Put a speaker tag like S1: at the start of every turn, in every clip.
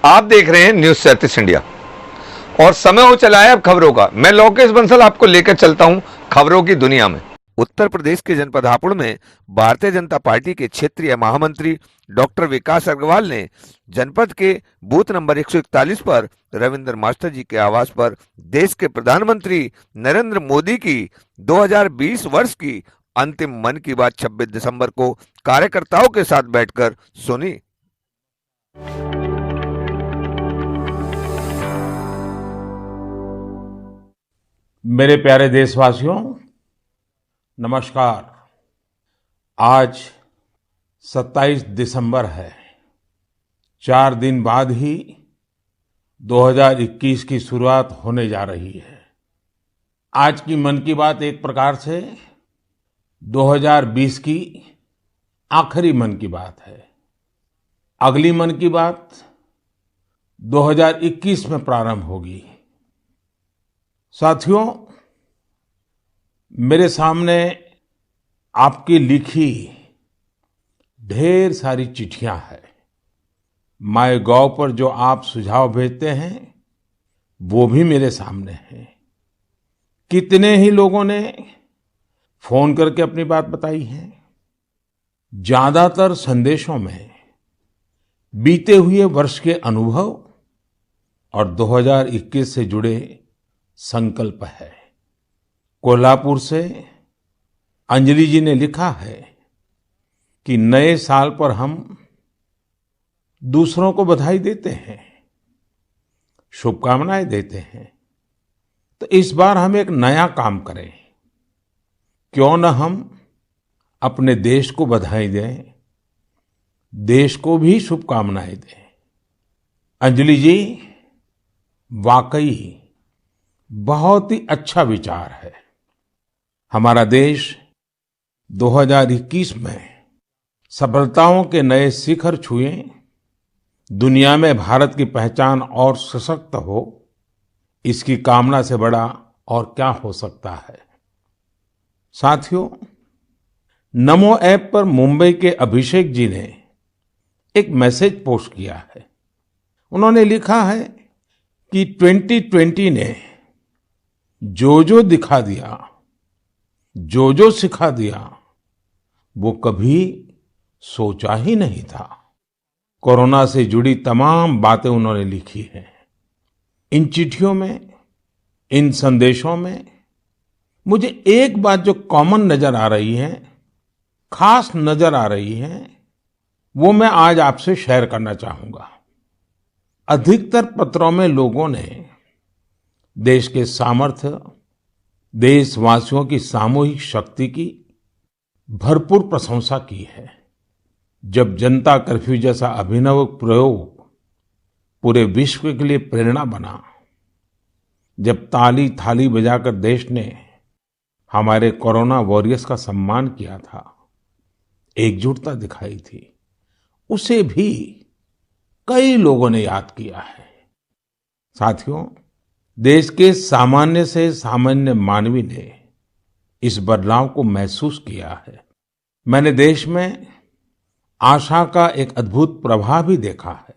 S1: आप देख रहे हैं न्यूज 37 इंडिया और समय हो चला है अब खबरों का। मैं लोकेश बंसल आपको लेकर चलता हूं खबरों की दुनिया में। उत्तर प्रदेश के जनपद हापुड़ में भारतीय जनता पार्टी के क्षेत्रीय महामंत्री डॉक्टर विकास अग्रवाल ने जनपद के बूथ नंबर 141 पर रविंद्र मास्टर जी के आवास पर देश के प्रधानमंत्री नरेंद्र मोदी की 2020 वर्ष की अंतिम मन की बात 26 दिसंबर को कार्यकर्ताओं के साथ बैठकर सुनी।
S2: मेरे प्यारे देशवासियों, नमस्कार। आज 27 दिसंबर है। 4 दिन बाद ही 2021 की शुरुआत होने जा रही है। आज की मन की बात एक प्रकार से 2020 की आखिरी मन की बात है। अगली मन की बात 2021 में प्रारंभ होगी। साथियों, मेरे सामने आपकी लिखी ढेर सारी चिट्ठियां हैं। माईगॉव पर जो आप सुझाव भेजते हैं वो भी मेरे सामने हैं। कितने ही लोगों ने फोन करके अपनी बात बताई है। ज्यादातर संदेशों में बीते हुए वर्ष के अनुभव और 2021 से जुड़े संकल्प है। कोल्हापुर से अंजलि जी ने लिखा है कि नए साल पर हम दूसरों को बधाई देते हैं, शुभकामनाएं देते हैं, तो इस बार हम एक नया काम करें। क्यों न हम अपने देश को बधाई दें, देश को भी शुभकामनाएं दें। अंजलि जी, वाकई बहुत ही अच्छा विचार है। हमारा देश 2021 में सफलताओं के नए शिखर छुए, दुनिया में भारत की पहचान और सशक्त हो, इसकी कामना से बड़ा और क्या हो सकता है। साथियों, नमो ऐप पर मुंबई के अभिषेक जी ने एक मैसेज पोस्ट किया है। उन्होंने लिखा है कि 2020 ने जो दिखा दिया, जो सिखा दिया, वो कभी सोचा ही नहीं था। कोरोना से जुड़ी तमाम बातें उन्होंने लिखी हैं। इन चिट्ठियों में, इन संदेशों में मुझे एक बात जो कॉमन नजर आ रही है, खास नजर आ रही है, वो मैं आज आपसे शेयर करना चाहूंगा। अधिकतर पत्रों में लोगों ने देश के सामर्थ्य, देशवासियों की सामूहिक शक्ति की भरपूर प्रशंसा की है। जब जनता कर्फ्यू जैसा अभिनव प्रयोग पूरे विश्व के लिए प्रेरणा बना, जब ताली थाली बजाकर देश ने हमारे कोरोना वॉरियर्स का सम्मान किया था, एकजुटता दिखाई थी, उसे भी कई लोगों ने याद किया है। साथियों, देश के सामान्य से सामान्य मानवी ने इस बदलाव को महसूस किया है। मैंने देश में आशा का एक अद्भुत प्रभाव भी देखा है।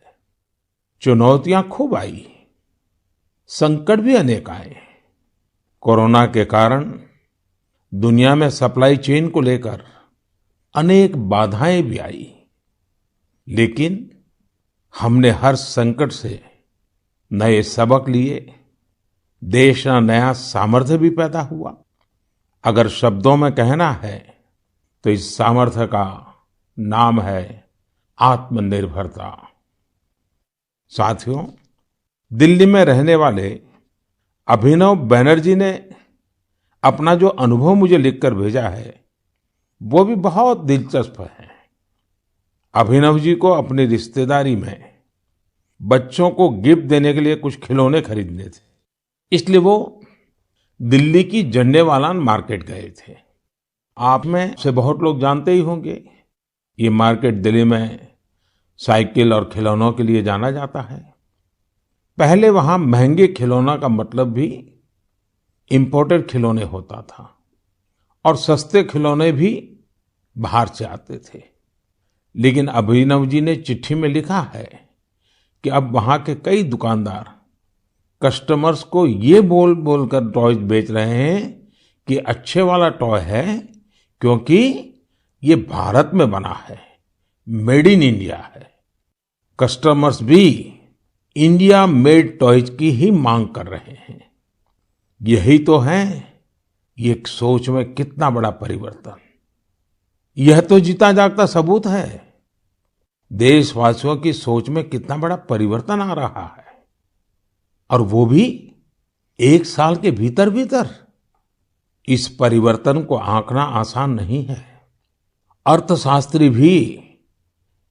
S2: चुनौतियां खूब आई, संकट भी अनेक आए। कोरोना के कारण दुनिया में सप्लाई चेन को लेकर अनेक बाधाएं भी आई, लेकिन हमने हर संकट से नए सबक लिए। देश का नया सामर्थ्य भी पैदा हुआ। अगर शब्दों में कहना है तो इस सामर्थ्य का नाम है आत्मनिर्भरता। साथियों, दिल्ली में रहने वाले अभिनव बैनर्जी ने अपना जो अनुभव मुझे लिखकर भेजा है वो भी बहुत दिलचस्प है। अभिनव जी को अपनी रिश्तेदारी में बच्चों को गिफ्ट देने के लिए कुछ खिलौने खरीदने थे, इसलिए वो दिल्ली की झंडेवालान मार्केट गए थे। आप में से बहुत लोग जानते ही होंगे, ये मार्केट दिल्ली में साइकिल और खिलौनों के लिए जाना जाता है। पहले वहां महंगे खिलौना का मतलब भी इंपोर्टेड खिलौने होता था और सस्ते खिलौने भी बाहर से आते थे। लेकिन अभिनव जी ने चिट्ठी में लिखा है कि अब वहां के कई दुकानदार कस्टमर्स को ये बोल बोल कर टॉयज बेच रहे हैं कि अच्छे वाला टॉय है क्योंकि ये भारत में बना है, मेड इन इंडिया है। कस्टमर्स भी इंडिया मेड टॉयज की ही मांग कर रहे हैं। यही तो है ये सोच में कितना बड़ा परिवर्तन। यह तो जीता जागता सबूत है देशवासियों की सोच में कितना बड़ा परिवर्तन आ रहा है, और वो भी 1 साल के भीतर भीतर। इस परिवर्तन को आंकना आसान नहीं है। अर्थशास्त्री भी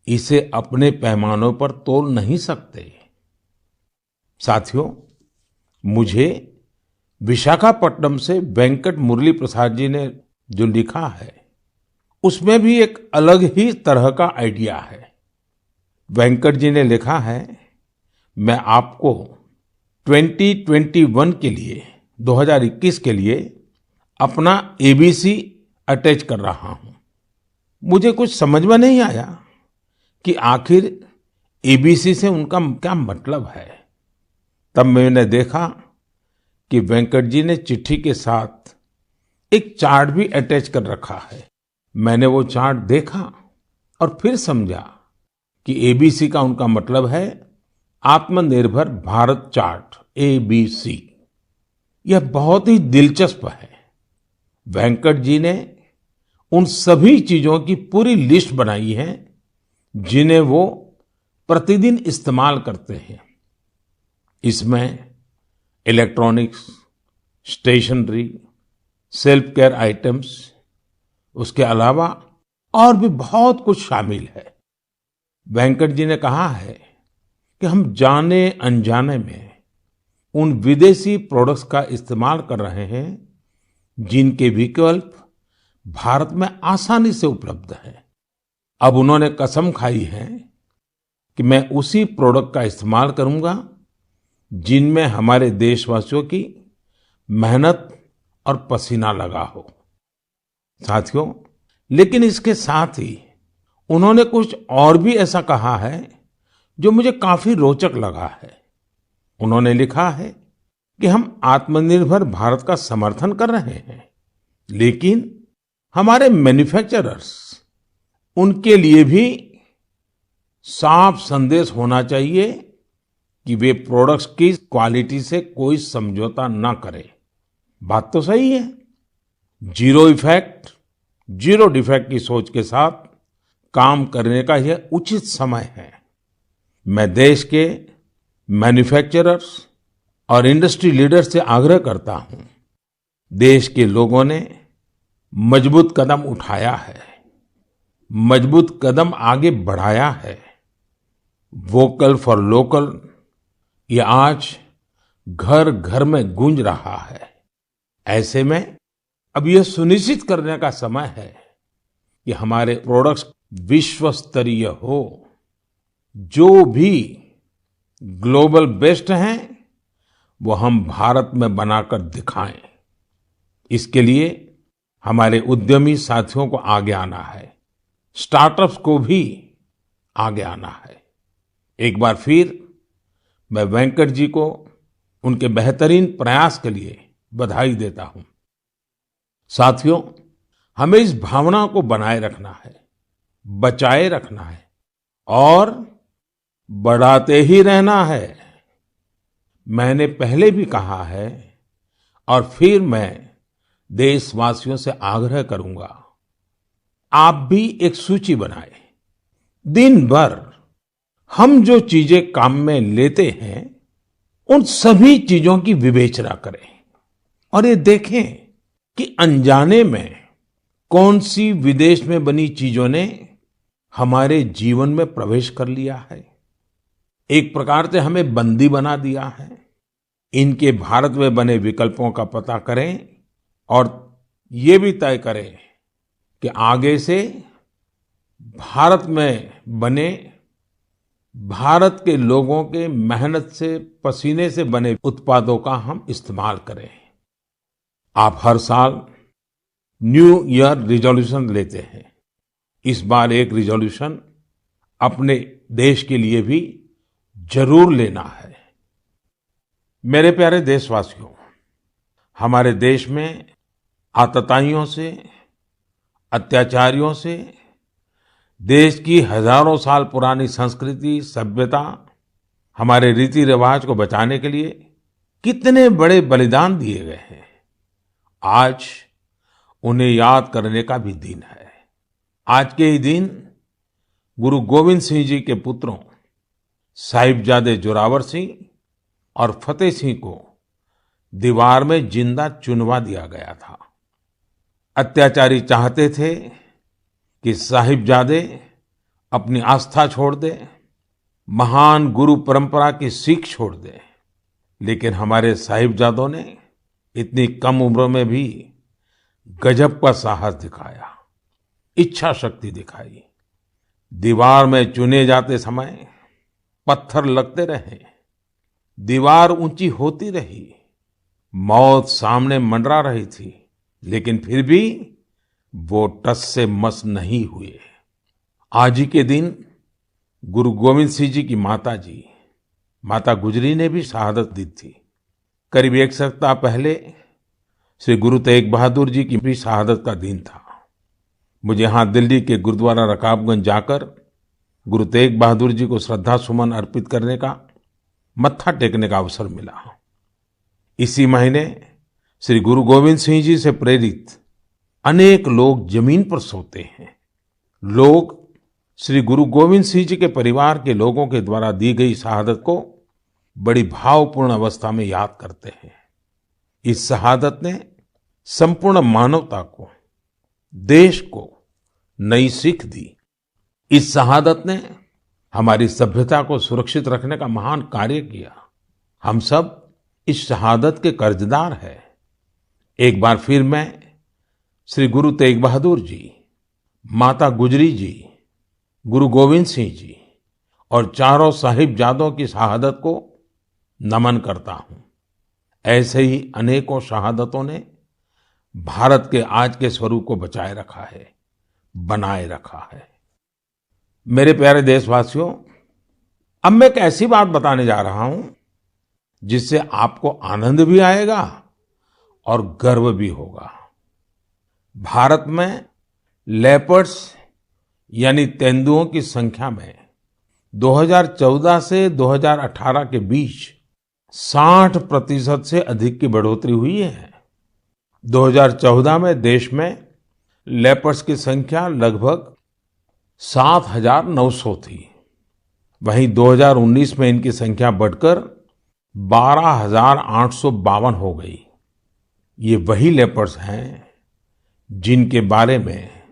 S2: इसे अपने पैमानों पर तोल नहीं सकते। साथियों, मुझे विशाखापट्टनम से वेंकट मुरली प्रसाद जी ने जो लिखा है उसमें भी एक अलग ही तरह का आइडिया है। वेंकट जी ने लिखा है, मैं आपको 2021 के लिए 2021 के लिए अपना एबीसी अटैच कर रहा हूं। मुझे कुछ समझ में नहीं आया कि आखिर एबीसी से उनका क्या मतलब है। तब मैंने देखा कि वेंकट जी ने चिट्ठी के साथ एक चार्ट भी अटैच कर रखा है। मैंने वो चार्ट देखा और फिर समझा कि एबीसी का उनका मतलब है आत्मनिर्भर भारत चार्ट, एबीसी। यह बहुत ही दिलचस्प है। वेंकट जी ने उन सभी चीजों की पूरी लिस्ट बनाई है जिन्हें वो प्रतिदिन इस्तेमाल करते हैं। इसमें electronics, stationery, self care items, उसके अलावा और भी बहुत कुछ शामिल है। वेंकट जी ने कहा है कि हम जाने अनजाने में उन विदेशी प्रोडक्ट्स का इस्तेमाल कर रहे हैं जिनके विकल्प भारत में आसानी से उपलब्ध है। अब उन्होंने कसम खाई है कि मैं उसी प्रोडक्ट का इस्तेमाल करूंगा जिनमें हमारे देशवासियों की मेहनत और पसीना लगा हो। साथियों, लेकिन इसके साथ ही उन्होंने कुछ और भी ऐसा कहा है जो मुझे काफी रोचक लगा है। उन्होंने लिखा है कि हम आत्मनिर्भर भारत का समर्थन कर रहे हैं, लेकिन हमारे मैन्युफैक्चरर्स, उनके लिए भी साफ संदेश होना चाहिए कि वे प्रोडक्ट्स की क्वालिटी से कोई समझौता ना करें। बात तो सही है। जीरो इफेक्ट, जीरो डिफेक्ट की सोच के साथ काम करने का यह उचित समय है। मैं देश के मैन्युफैक्चरर्स और इंडस्ट्री लीडर्स से आग्रह करता हूं, देश के लोगों ने मजबूत कदम उठाया है, मजबूत कदम आगे बढ़ाया है। वोकल फॉर लोकल ये आज घर घर में गूंज रहा है। ऐसे में अब यह सुनिश्चित करने का समय है कि हमारे प्रोडक्ट्स विश्व स्तरीय हो। जो भी ग्लोबल बेस्ट हैं वो हम भारत में बनाकर दिखाएं। इसके लिए हमारे उद्यमी साथियों को आगे आना है, स्टार्टअप्स को भी आगे आना है। एक बार फिर मैं वेंकट जी को उनके बेहतरीन प्रयास के लिए बधाई देता हूं। साथियों, हमें इस भावना को बनाए रखना है, बचाए रखना है और बढ़ाते ही रहना है। मैंने पहले भी कहा है और फिर मैं देशवासियों से आग्रह करूंगा, आप भी एक सूची बनाएं। दिन भर हम जो चीजें काम में लेते हैं उन सभी चीजों की विवेचना करें और ये देखें कि अनजाने में कौन सी विदेश में बनी चीजों ने हमारे जीवन में प्रवेश कर लिया है, एक प्रकार से हमें बंदी बना दिया है। इनके भारत में बने विकल्पों का पता करें और ये भी तय करें कि आगे से भारत में बने, भारत के लोगों के मेहनत से, पसीने से बने उत्पादों का हम इस्तेमाल करें। आप हर साल न्यू ईयर रिजोल्यूशन लेते हैं। इस बार एक रिजोल्यूशन अपने देश के लिए भी जरूर लेना है। मेरे प्यारे देशवासियों, हमारे देश में आतताइयों से, अत्याचारियों से देश की हजारों साल पुरानी संस्कृति, सभ्यता, हमारे रीति रिवाज को बचाने के लिए कितने बड़े बलिदान दिए गए हैं। आज उन्हें याद करने का भी दिन है। आज के ही दिन गुरु गोविंद सिंह जी के पुत्रों साहिबजादे जोरावर सिंह और फतेह सिंह को दीवार में जिंदा चुनवा दिया गया था। अत्याचारी चाहते थे कि साहिबजादे अपनी आस्था छोड़ दे, महान गुरु परंपरा की सीख छोड़ दे, लेकिन हमारे साहिबजादों ने इतनी कम उम्र में भी गजब का साहस दिखाया, इच्छा शक्ति दिखाई। दीवार में चुने जाते समय पत्थर लगते रहे, दीवार ऊंची होती रही, मौत सामने मंडरा रही थी, लेकिन फिर भी वो टस से मस नहीं हुए। आज ही के दिन गुरु गोविंद सिंह जी की माता जी, माता गुजरी ने भी शहादत दी थी। करीब एक सप्ताह पहले श्री गुरु तेग बहादुर जी की भी शहादत का दिन था। मुझे यहाँ दिल्ली के गुरुद्वारा रकाबगंज जाकर गुरु तेग बहादुर जी को श्रद्धा सुमन अर्पित करने का, मत्था टेकने का अवसर मिला। इसी महीने श्री गुरु गोविंद सिंह जी से प्रेरित अनेक लोग जमीन पर सोते हैं। लोग श्री गुरु गोविंद सिंह जी के परिवार के लोगों के द्वारा दी गई शहादत को बड़ी भावपूर्ण अवस्था में याद करते हैं। इस शहादत ने संपूर्ण मानवता को, देश को नई सीख दी। इस शहादत ने हमारी सभ्यता को सुरक्षित रखने का महान कार्य किया। हम सब इस शहादत के कर्जदार हैं। एक बार फिर मैं श्री गुरु तेग बहादुर जी, माता गुजरी जी, गुरु गोविंद सिंह जी और चारों साहिबजादों की शहादत को नमन करता हूं। ऐसे ही अनेकों शहादतों ने भारत के आज के स्वरूप को बचाए रखा है, बनाए रखा है। मेरे प्यारे देशवासियों, अब मैं एक ऐसी बात बताने जा रहा हूं जिससे आपको आनंद भी आएगा और गर्व भी होगा। भारत में लेपर्ड्स यानी तेंदुओं की संख्या में 2014 से 2018 के बीच 60% से अधिक की बढ़ोतरी हुई है। 2014 में देश में लेपर्ड्स की संख्या लगभग 7,900 थी। वहीं 2019 में इनकी संख्या बढ़कर 12,852 हो गई। ये वही लेपर्ड्स हैं जिनके बारे में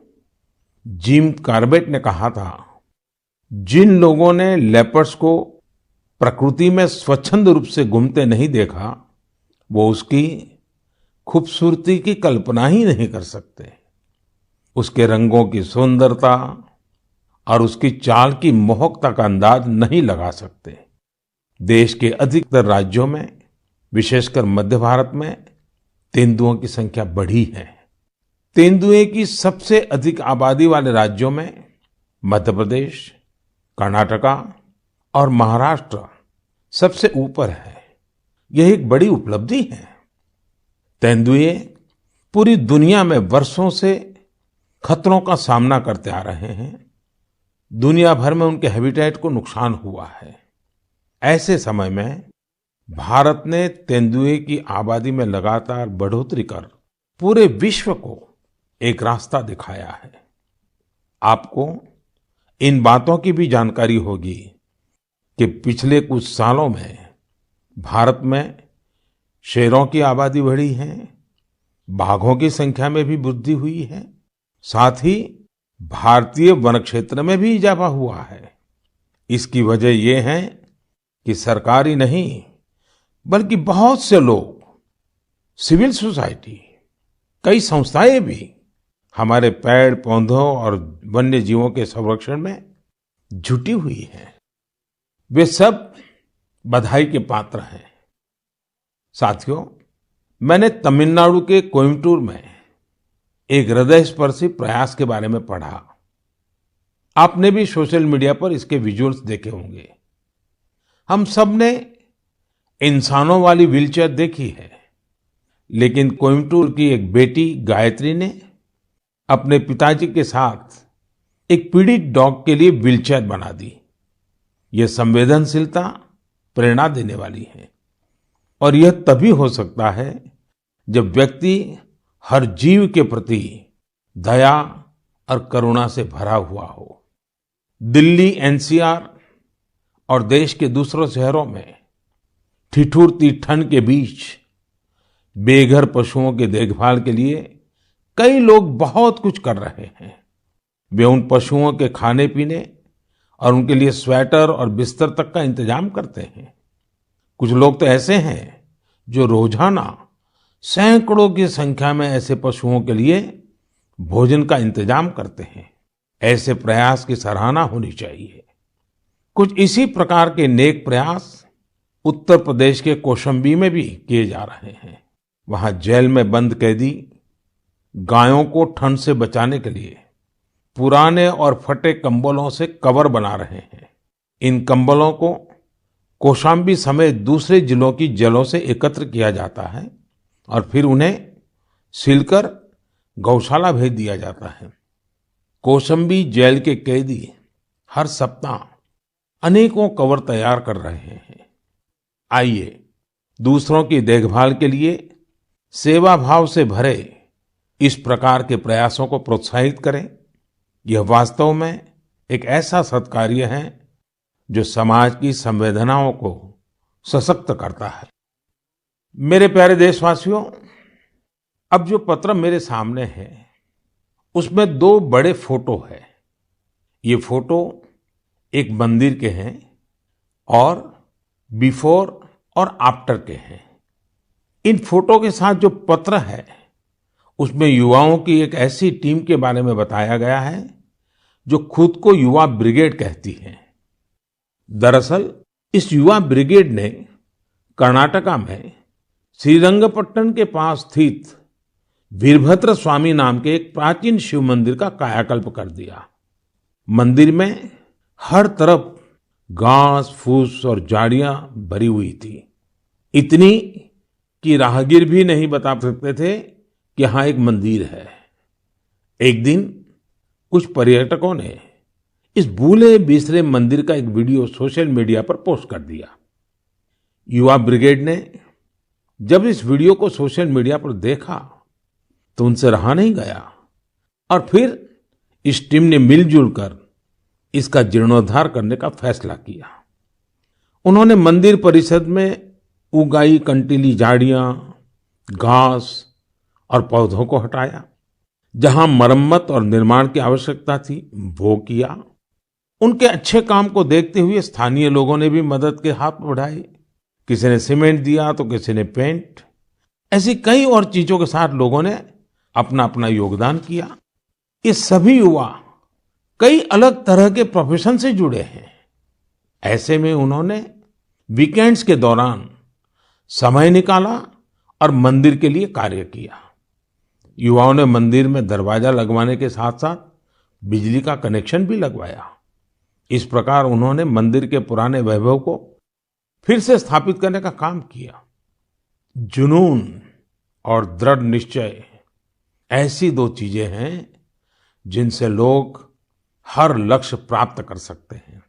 S2: जिम कॉर्बेट ने कहा था, जिन लोगों ने लेपर्ड्स को प्रकृति में स्वच्छंद रूप से घूमते नहीं देखा, वो उसकी खूबसूरती की कल्पना ही नहीं कर सकते। उसके रंगों की सुंदरता और उसकी चाल की मोहकता का अंदाज नहीं लगा सकते। देश के अधिकतर राज्यों में, विशेषकर मध्य भारत में, तेंदुओं की संख्या बढ़ी है। तेंदुए की सबसे अधिक आबादी वाले राज्यों में मध्य प्रदेश, कर्नाटका और महाराष्ट्र सबसे ऊपर है। यह एक बड़ी उपलब्धि है। तेंदुए पूरी दुनिया में वर्षों से खतरों का सामना करते आ रहे हैं। दुनिया भर में उनके हैबिटेट को नुकसान हुआ है। ऐसे समय में भारत ने तेंदुए की आबादी में लगातार बढ़ोतरी कर पूरे विश्व को एक रास्ता दिखाया है। आपको इन बातों की भी जानकारी होगी कि पिछले कुछ सालों में भारत में शेरों की आबादी बढ़ी है, बाघों की संख्या में भी वृद्धि हुई है, साथ ही भारतीय वन क्षेत्र में भी इजाफा हुआ है। इसकी वजह ये है कि सरकारी नहीं, बल्कि बहुत से लोग, सिविल सोसाइटी, कई संस्थाएं भी हमारे पेड़ पौधों और वन्य जीवों के संरक्षण में जुटी हुई हैं। वे सब बधाई के पात्र हैं। साथियों, मैंने तमिलनाडु के कोयम्बटूर में एक हृदयस्पर्शी प्रयास के बारे में पढ़ा। आपने भी सोशल मीडिया पर इसके विजुअल्स देखे होंगे। हम सब ने इंसानों वाली व्हीलचेयर देखी है, लेकिन कोयम्बटूर की एक बेटी गायत्री ने अपने पिताजी के साथ एक पीड़ित डॉग के लिए व्हीलचेयर बना दी। यह संवेदनशीलता प्रेरणा देने वाली है और यह तभी हो सकता है जब व्यक्ति हर जीव के प्रति दया और करुणा से भरा हुआ हो। दिल्ली एनसीआर और देश के दूसरों शहरों में ठिठुरती ठंड के बीच बेघर पशुओं की देखभाल के लिए कई लोग बहुत कुछ कर रहे हैं। वे उन पशुओं के खाने पीने और उनके लिए स्वेटर और बिस्तर तक का इंतजाम करते हैं। कुछ लोग तो ऐसे हैं जो रोजाना सैकड़ों की संख्या में ऐसे पशुओं के लिए भोजन का इंतजाम करते हैं। ऐसे प्रयास की सराहना होनी चाहिए। कुछ इसी प्रकार के नेक प्रयास उत्तर प्रदेश के कौशाम्बी में भी किए जा रहे हैं। वहां जेल में बंद कैदी गायों को ठंड से बचाने के लिए पुराने और फटे कंबलों से कवर बना रहे हैं। इन कंबलों को कौशाम्बी समेत दूसरे जिलों की जेलों से एकत्र किया जाता है और फिर उन्हें सिलकर गौशाला भेज दिया जाता है। कौशाम्बी जेल के कैदी हर सप्ताह अनेकों कवर तैयार कर रहे हैं। आइए दूसरों की देखभाल के लिए सेवा भाव से भरे इस प्रकार के प्रयासों को प्रोत्साहित करें। यह वास्तव में एक ऐसा सत्कार्य है जो समाज की संवेदनाओं को सशक्त करता है। मेरे प्यारे देशवासियों, अब जो पत्र मेरे सामने है उसमें 2 बड़े फोटो है। ये फोटो एक मंदिर के हैं और बिफोर और आफ्टर के हैं। इन फोटो के साथ जो पत्र है उसमें युवाओं की एक ऐसी टीम के बारे में बताया गया है जो खुद को युवा ब्रिगेड कहती है। दरअसल इस युवा ब्रिगेड ने कर्नाटका में श्रीरंगपट्टन के पास स्थित वीरभद्र स्वामी नाम के एक प्राचीन शिव मंदिर का कायाकल्प कर दिया। मंदिर में हर तरफ घास फूस और झाड़ियां भरी हुई थी, इतनी कि राहगीर भी नहीं बता सकते थे कि यहाँ एक मंदिर है। एक दिन कुछ पर्यटकों ने इस भूले बिसरे मंदिर का एक वीडियो सोशल मीडिया पर पोस्ट कर दिया। युवा ब्रिगेड ने जब इस वीडियो को सोशल मीडिया पर देखा तो उनसे रहा नहीं गया और फिर इस टीम ने मिलजुल कर इसका जीर्णोद्धार करने का फैसला किया। उन्होंने मंदिर परिसर में उगाई कंटीली झाड़ियां, घास और पौधों को हटाया। जहां मरम्मत और निर्माण की आवश्यकता थी वो किया। उनके अच्छे काम को देखते हुए स्थानीय लोगों ने भी मदद के हाथ बढ़ाए। किसी ने सीमेंट दिया तो किसी ने पेंट। ऐसी कई और चीजों के साथ लोगों ने अपना अपना योगदान किया। ये सभी युवा कई अलग तरह के प्रोफेशन से जुड़े हैं। ऐसे में उन्होंने वीकेंड्स के दौरान समय निकाला और मंदिर के लिए कार्य किया। युवाओं ने मंदिर में दरवाजा लगवाने के साथ साथ बिजली का कनेक्शन भी लगवाया। इस प्रकार उन्होंने मंदिर के पुराने वैभव को फिर से स्थापित करने का काम किया। जुनून और दृढ़ निश्चय ऐसी 2 चीजें हैं जिनसे लोग हर लक्ष्य प्राप्त कर सकते हैं।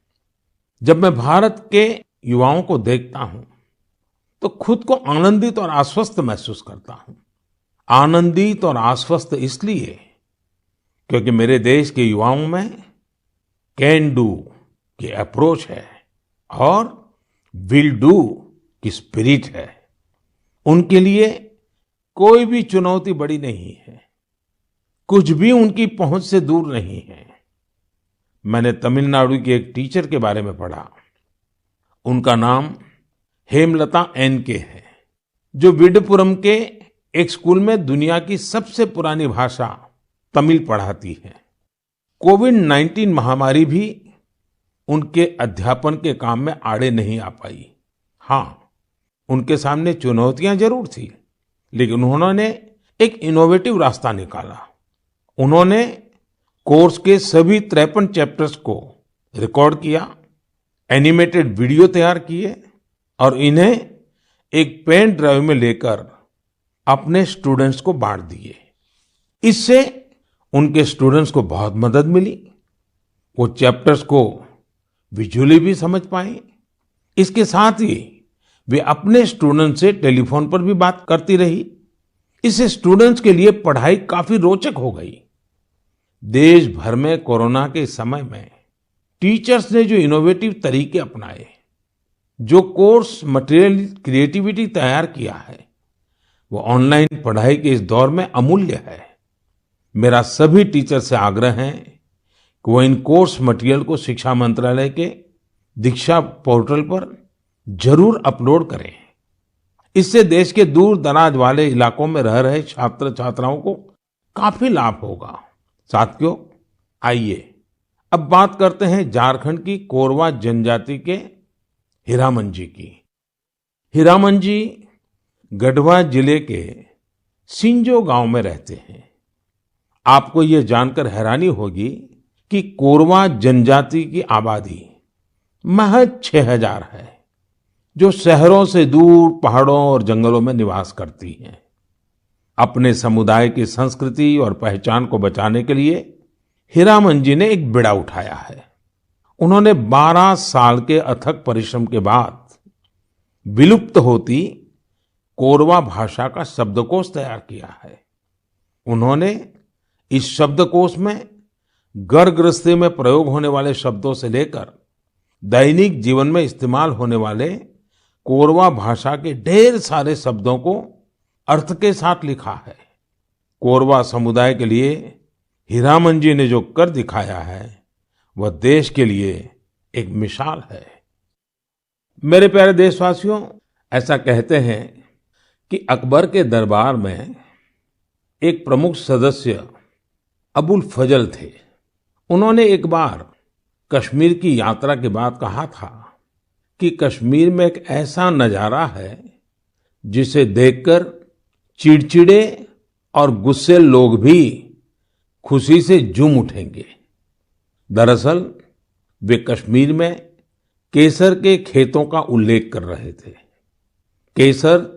S2: जब मैं भारत के युवाओं को देखता हूं तो खुद को आनंदित और आश्वस्त महसूस करता हूं। आनंदित और आश्वस्त इसलिए क्योंकि मेरे देश के युवाओं में कैन डू की अप्रोच है और विल डू की स्पिरिट है। उनके लिए कोई भी चुनौती बड़ी नहीं है, कुछ भी उनकी पहुंच से दूर नहीं है। मैंने तमिलनाडु की एक टीचर के बारे में पढ़ा। उनका नाम हेमलता एन.के. है, जो विडुपुरम के एक स्कूल में दुनिया की सबसे पुरानी भाषा तमिल पढ़ाती है। कोविड-19 महामारी भी उनके अध्यापन के काम में आड़े नहीं आ पाई। हाँ, उनके सामने चुनौतियां जरूर थी, लेकिन उन्होंने एक इनोवेटिव रास्ता निकाला। उन्होंने कोर्स के सभी 53 चैप्टर्स को रिकॉर्ड किया एनिमेटेड वीडियो तैयार किए और इन्हें एक पेन ड्राइव में लेकर अपने स्टूडेंट्स को बांट दिए। इससे उनके स्टूडेंट्स को बहुत मदद मिली। वो चैप्टर्स को विजुअली भी समझ पाए। इसके साथ ही वे अपने स्टूडेंट्स से टेलीफोन पर भी बात करती रही। इससे स्टूडेंट्स के लिए पढ़ाई काफी रोचक हो गई। देश भर में कोरोना के समय में टीचर्स ने जो इनोवेटिव तरीके अपनाए, जो कोर्स मटेरियल क्रिएटिविटी तैयार किया है, वो ऑनलाइन पढ़ाई के इस दौर में अमूल्य है। मेरा सभी टीचर से आग्रह है कि वो इन कोर्स मटेरियल को शिक्षा मंत्रालय के दीक्षा पोर्टल पर जरूर अपलोड करें। इससे देश के दूर दराज वाले इलाकों में रह रहे छात्र छात्राओं को काफी लाभ होगा। साथियों, आइए अब बात करते हैं झारखंड की कोरवा जनजाति के हीरामन जी की। हीरामन जी गढ़वा जिले के सिंजो गांव में रहते हैं। आपको ये जानकर हैरानी होगी कि कोरवा जनजाति की आबादी महज 6000 है, जो शहरों से दूर पहाड़ों और जंगलों में निवास करती हैं। अपने समुदाय की संस्कृति और पहचान को बचाने के लिए हीरामन जी ने एक बीड़ा उठाया है। उन्होंने 12 साल के अथक परिश्रम के बाद विलुप्त होती कोरवा भाषा का शब्दकोश तैयार किया है। उन्होंने इस शब्दकोश में घर गृहस्थी में प्रयोग होने वाले शब्दों से लेकर दैनिक जीवन में इस्तेमाल होने वाले कोरवा भाषा के ढेर सारे शब्दों को अर्थ के साथ लिखा है। कोरवा समुदाय के लिए हीरामन जी ने जो कर दिखाया है, वह देश के लिए एक मिसाल है। मेरे प्यारे देशवासियों, ऐसा कहते हैं कि अकबर के दरबार में एक प्रमुख सदस्य अबुल फजल थे। उन्होंने एक बार कश्मीर की यात्रा के बाद कहा था कि कश्मीर में एक ऐसा नजारा है जिसे देखकर चिड़चिड़े और गुस्से लोग भी खुशी से झूम उठेंगे। दरअसल वे कश्मीर में केसर के खेतों का उल्लेख कर रहे थे। केसर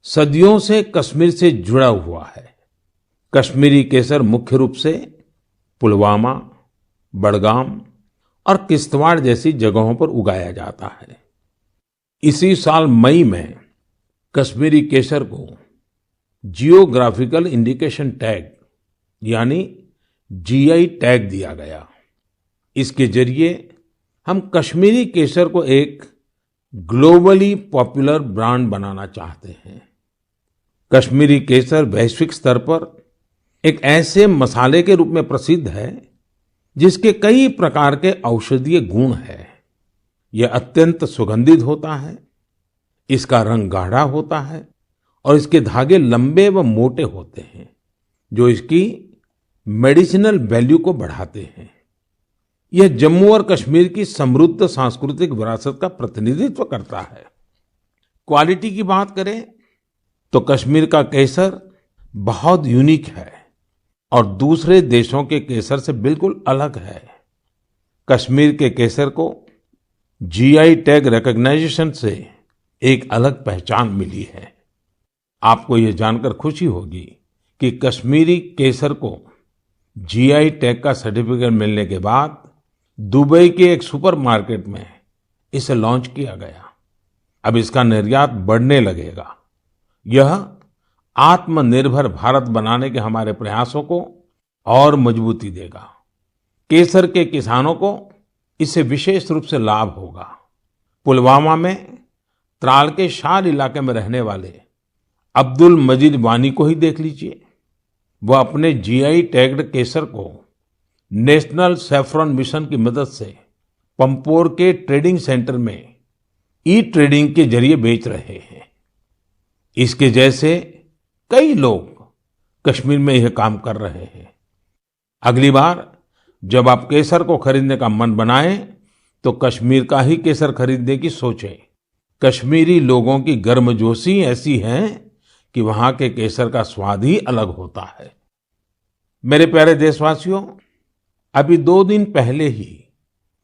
S2: सदियों से कश्मीर से जुड़ा हुआ है। कश्मीरी केसर मुख्य रूप से पुलवामा, बडगाम और किश्तवाड़ जैसी जगहों पर उगाया जाता है। इसी साल मई में कश्मीरी केसर को जियोग्राफिकल इंडिकेशन टैग यानी जीआई टैग दिया गया। इसके जरिए हम कश्मीरी केसर को एक ग्लोबली पॉपुलर ब्रांड बनाना चाहते हैं। कश्मीरी केसर वैश्विक स्तर पर एक ऐसे मसाले के रूप में प्रसिद्ध है जिसके कई प्रकार के औषधीय गुण हैं। यह अत्यंत सुगंधित होता है, इसका रंग गाढ़ा होता है और इसके धागे लंबे व मोटे होते हैं, जो इसकी मेडिसिनल वैल्यू को बढ़ाते हैं। यह जम्मू और कश्मीर की समृद्ध सांस्कृतिक विरासत का प्रतिनिधित्व करता है। क्वालिटी की बात करें तो कश्मीर का केसर बहुत यूनिक है और दूसरे देशों के केसर से बिल्कुल अलग है। कश्मीर के केसर को जीआई टैग रिकॉग्नाइजेशन से एक अलग पहचान मिली है। आपको यह जानकर खुशी होगी कि कश्मीरी केसर को जीआई टैग का सर्टिफिकेट मिलने के बाद दुबई के एक सुपरमार्केट में इसे लॉन्च किया गया। अब इसका निर्यात बढ़ने लगेगा। यह आत्मनिर्भर भारत बनाने के हमारे प्रयासों को और मजबूती देगा। केसर के किसानों को इससे विशेष रूप से लाभ होगा। पुलवामा में त्राल के शार इलाके में रहने वाले अब्दुल मजीद वानी को ही देख लीजिए। वह अपने जीआई टैग्ड केसर को नेशनल सैफ्रॉन मिशन की मदद से पंपोर के ट्रेडिंग सेंटर में ई ट्रेडिंग के जरिए बेच रहे हैं। इसके जैसे कई लोग कश्मीर में यह काम कर रहे हैं। अगली बार जब आप केसर को खरीदने का मन बनाएं तो कश्मीर का ही केसर खरीदने की सोचें। कश्मीरी लोगों की गर्मजोशी ऐसी है कि वहां के केसर का स्वाद ही अलग होता है। मेरे प्यारे देशवासियों, अभी 2 दिन पहले ही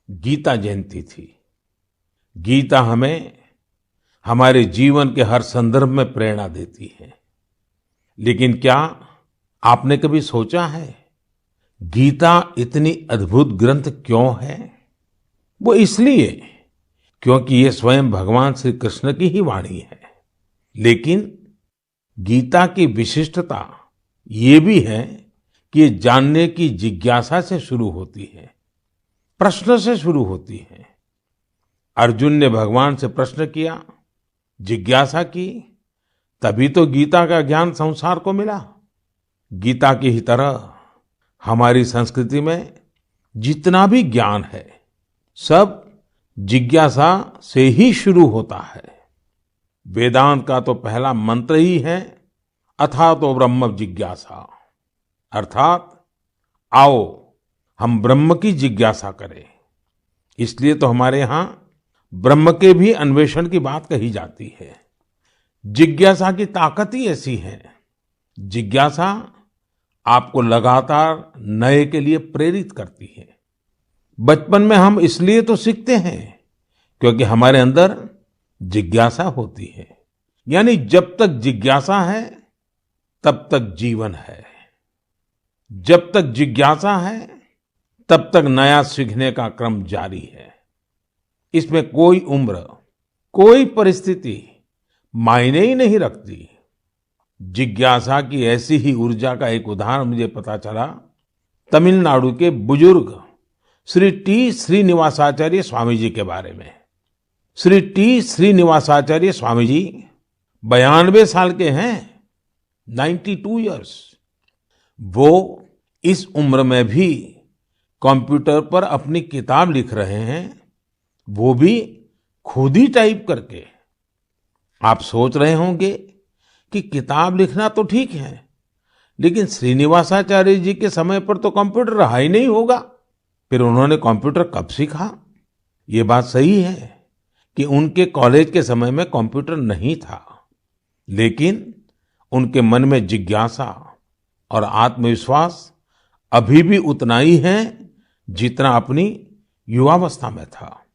S2: गीता जयंती थी। गीता हमें हमारे जीवन के हर संदर्भ में प्रेरणा देती है। लेकिन क्या आपने कभी सोचा है, गीता इतनी अद्भुत ग्रंथ क्यों है? वो इसलिए क्योंकि ये स्वयं भगवान श्री कृष्ण की ही वाणी है। लेकिन गीता की विशिष्टता ये भी है कि ये जानने की जिज्ञासा से शुरू होती है, प्रश्न से शुरू होती है। अर्जुन ने भगवान से प्रश्न किया, जिज्ञासा की, तभी तो गीता का ज्ञान संसार को मिला। गीता की ही तरह हमारी संस्कृति में जितना भी ज्ञान है, सब जिज्ञासा से ही शुरू होता है। वेदांत का तो पहला मंत्र ही है, अथातो ब्रह्म जिज्ञासा, अर्थात आओ हम ब्रह्म की जिज्ञासा करें। इसलिए तो हमारे यहाँ ब्रह्म के भी अन्वेषण की बात कही जाती है। जिज्ञासा की ताकत ही ऐसी है। जिज्ञासा आपको लगातार नए के लिए प्रेरित करती है। बचपन में हम इसलिए तो सीखते हैं क्योंकि हमारे अंदर जिज्ञासा होती है। यानी जब तक जिज्ञासा है तब तक जीवन है। जब तक जिज्ञासा है तब तक नया सीखने का क्रम जारी है। इसमें कोई उम्र, कोई परिस्थिति मायने ही नहीं रखती। जिज्ञासा की ऐसी ही ऊर्जा का एक उदाहरण मुझे पता चला तमिलनाडु के बुजुर्ग श्री टी श्रीनिवासाचार्य स्वामी जी के बारे में। श्री टी श्रीनिवासाचार्य स्वामी जी 92 साल के हैं, 92 इयर्स। वो इस उम्र में भी कंप्यूटर पर अपनी किताब लिख रहे हैं, वो भी खुद ही टाइप करके। आप सोच रहे होंगे कि किताब लिखना तो ठीक है, लेकिन श्रीनिवासाचार्य जी के समय पर तो कंप्यूटर रहा ही नहीं होगा। फिर उन्होंने कंप्यूटर कब सीखा? ये बात सही है कि उनके कॉलेज के समय में कंप्यूटर नहीं था, लेकिन उनके मन में जिज्ञासा और आत्मविश्वास अभी भी उतना ही है जितना अपनी युवावस्था में था।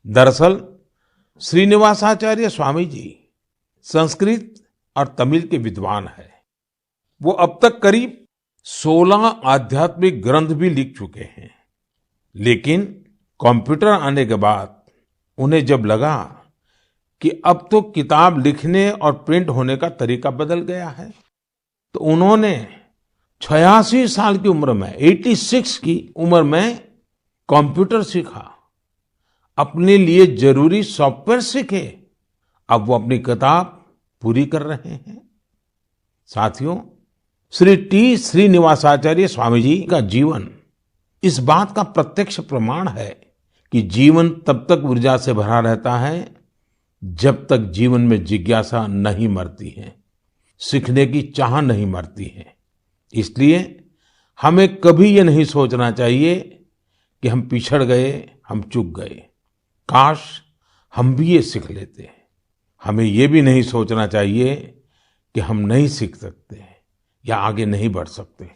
S2: दरअसल श्रीनिवासाचार्य स्वामी जी संस्कृत और तमिल के विद्वान हैं। वो अब तक करीब 16 आध्यात्मिक ग्रंथ भी लिख चुके हैं। लेकिन कंप्यूटर आने के बाद उन्हें जब लगा कि अब तो किताब लिखने और प्रिंट होने का तरीका बदल गया है, तो उन्होंने 86 साल की उम्र में, 86 की उम्र में कंप्यूटर सीखा, अपने लिए जरूरी सॉफ्टवेयर सीखे। अब वो अपनी किताब पूरी कर रहे हैं। साथियों, श्री टी श्रीनिवासाचार्य स्वामी जी का जीवन इस बात का प्रत्यक्ष प्रमाण है कि जीवन तब तक ऊर्जा से भरा रहता है जब तक जीवन में जिज्ञासा नहीं मरती है, सीखने की चाह नहीं मरती है। इसलिए हमें कभी ये नहीं सोचना चाहिए कि हम पिछड़ गए, हम चूक गए, काश हम भी ये सीख लेते। हमें ये भी नहीं सोचना चाहिए कि हम नहीं सीख सकते या आगे नहीं बढ़ सकते।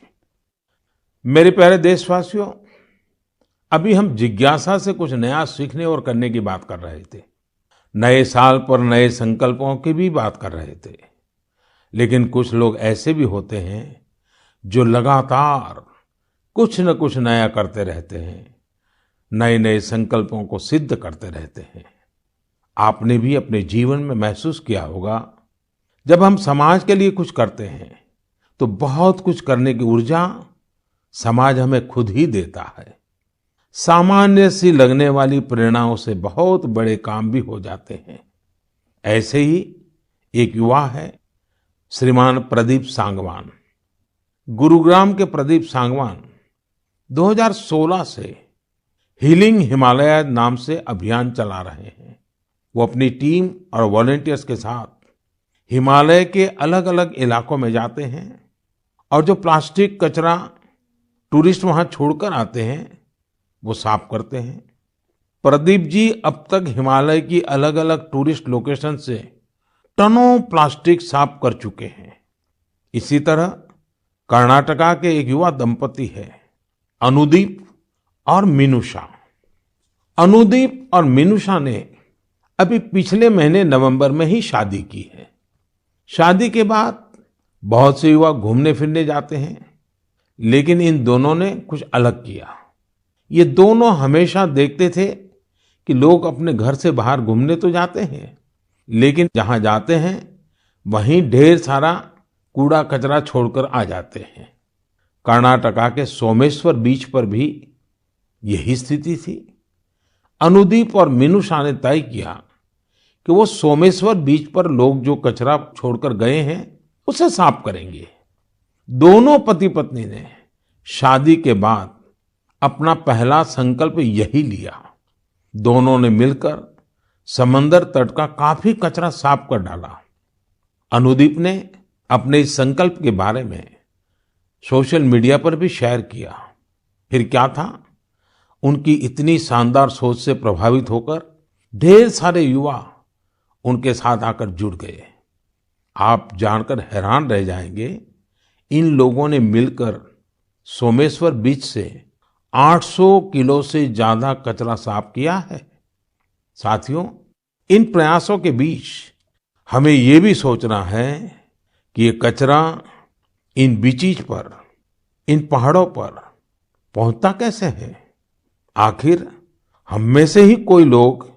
S2: मेरे प्यारे देशवासियों, अभी हम जिज्ञासा से कुछ नया सीखने और करने की बात कर रहे थे। नए साल पर नए संकल्पों की भी बात कर रहे थे। लेकिन कुछ लोग ऐसे भी होते हैं जो लगातार कुछ न कुछ नया करते रहते हैं, नए नए संकल्पों को सिद्ध करते रहते हैं। आपने भी अपने जीवन में महसूस किया होगा, जब हम समाज के लिए कुछ करते हैं तो बहुत कुछ करने की ऊर्जा समाज हमें खुद ही देता है। सामान्य सी लगने वाली प्रेरणाओं से बहुत बड़े काम भी हो जाते हैं। ऐसे ही एक युवा है श्रीमान प्रदीप सांगवान। गुरुग्राम के प्रदीप सांगवान 2016 से हीलिंग हिमालय नाम से अभियान चला रहे हैं। वो अपनी टीम और वॉलंटियर्स के साथ हिमालय के अलग अलग इलाकों में जाते हैं और जो प्लास्टिक कचरा टूरिस्ट वहां छोड़कर आते हैं वो साफ करते हैं। प्रदीप जी अब तक हिमालय की अलग अलग टूरिस्ट लोकेशन से टनों प्लास्टिक साफ कर चुके हैं। इसी तरह कर्नाटका के एक युवा दंपति है, अनुदीप और मीनूषा। अनुदीप और मीनूषा ने अभी पिछले महीने नवंबर में ही शादी की है। शादी के बाद बहुत से युवा घूमने फिरने जाते हैं, लेकिन इन दोनों ने कुछ अलग किया। ये दोनों हमेशा देखते थे कि लोग अपने घर से बाहर घूमने तो जाते हैं, लेकिन जहां जाते हैं वहीं ढेर सारा कूड़ा कचरा छोड़कर आ जाते हैं। कर्नाटका के सोमेश्वर बीच पर भी यही स्थिति थी। अनुदीप और मिनूषा ने तय किया कि वो सोमेश्वर बीच पर लोग जो कचरा छोड़कर गए हैं उसे साफ करेंगे। दोनों पति पत्नी ने शादी के बाद अपना पहला संकल्प यही लिया। दोनों ने मिलकर समंदर तट का काफी कचरा साफ कर डाला। अनुदीप ने अपने इस संकल्प के बारे में सोशल मीडिया पर भी शेयर किया। फिर क्या था, उनकी इतनी शानदार सोच से प्रभावित होकर ढेर सारे युवा उनके साथ आकर जुड़ गए। आप जानकर हैरान रह जाएंगे, इन लोगों ने मिलकर सोमेश्वर बीच से 800 किलो से ज्यादा कचरा साफ किया है। साथियों, इन प्रयासों के बीच हमें ये भी सोचना है कि ये कचरा इन बीचीज पर, इन पहाड़ों पर पहुंचता कैसे है। आखिर हम में से ही कोई लोग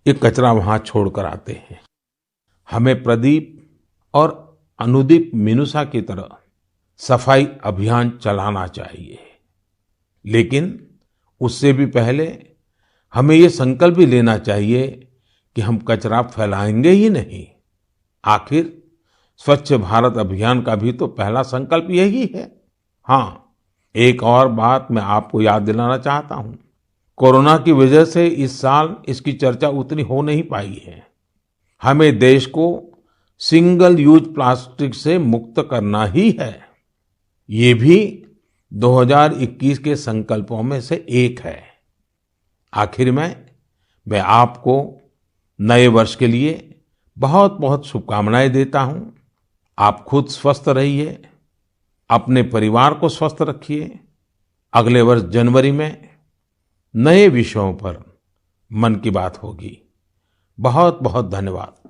S2: ये कचरा वहां छोड़कर आते हैं। हमें प्रदीप और अनुदीप मिनूषा की तरह सफाई अभियान चलाना चाहिए, लेकिन उससे भी पहले हमें ये संकल्प भी लेना चाहिए कि हम कचरा फैलाएंगे ही नहीं। आखिर स्वच्छ भारत अभियान का भी तो पहला संकल्प यही है। हाँ, एक और बात मैं आपको याद दिलाना चाहता हूं। कोरोना की वजह से इस साल इसकी चर्चा उतनी हो नहीं पाई है। हमें देश को सिंगल यूज प्लास्टिक से मुक्त करना ही है। ये भी 2021 के संकल्पों में से एक है। आखिर में मैं आपको नए वर्ष के लिए बहुत बहुत शुभकामनाएं देता हूं। आप खुद स्वस्थ रहिए, अपने परिवार को स्वस्थ रखिए। अगले वर्ष जनवरी में नए विषयों पर मन की बात होगी। बहुत बहुत धन्यवाद।